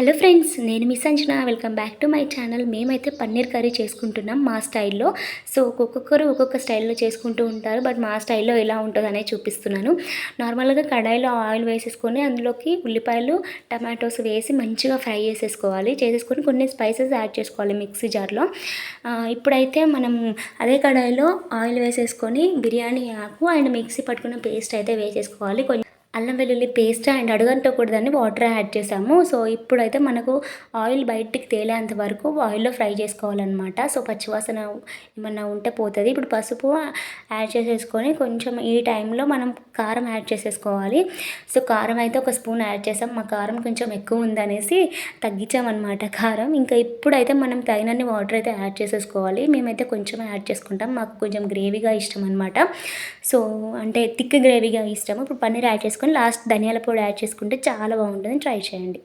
Hello friends, నేను miss Anjana. Welcome back to my channel. మేమైతే paneer curry చేసుకుంటున్నాం మా స్టైల్లో. సో ఒక్కొక్కరు ఒక్కొక్క స్టైల్లో చేసుకుంటూ ఉంటారు. బట్ మా స్టైల్లో ఎలా ఉంటుందనే చూపిస్తున్నాను. నార్మల్గా కడాయిలో ఆయిల్ వేసేసుకొని అందులోకి ఉల్లిపాయలు, టమాటోస్ వేసి మంచిగా ఫ్రై చేసేసుకొని కొన్ని స్పైసెస్ యాడ్ చేసుకోవాలి మిక్సీ జార్లో. ఇప్పుడైతే మనం అదే కడాయిలో ఆయిల్ వేసేసుకొని బిర్యానీ ఆకు అండ్ మిక్సీ పట్టుకున్న పేస్ట్ అయితే వేసేసుకోవాలి. అల్లం వెల్లుల్లి పేస్ట్ అండ్ అడుగంటకూడదని వాటర్ యాడ్ చేసాము. సో ఇప్పుడైతే మనకు ఆయిల్ బయటికి తేలేంత వరకు ఆయిల్లో ఫ్రై చేసుకోవాలన్నమాట. సో పచ్చివాసన ఏమన్నా ఉంటే పోతుంది. ఇప్పుడు పసుపు యాడ్ చేసేసుకొని కొంచెం ఈ టైంలో మనం కారం యాడ్ చేసేసుకోవాలి. సో కారం అయితే ఒక స్పూన్ యాడ్ చేసాం. మా కారం కొంచెం ఎక్కువ ఉందనేసి తగ్గించామన్నమాట కారం. ఇంకా ఇప్పుడైతే మనం తగినన్ని వాటర్ అయితే యాడ్ చేసేసుకోవాలి. మేమైతే కొంచెం యాడ్ చేసుకుంటాం, మాకు కొంచెం గ్రేవీగా ఇష్టం అనమాట. సో అంటే థిక్ గ్రేవీగా ఇష్టము. ఇప్పుడు పన్నీర్ యాడ్ చేసుకొని లాస్ట్ ధనియాల పొడి యాడ్ చేసుకుంటే చాలా బాగుంటుంది. ట్రై చేయండి.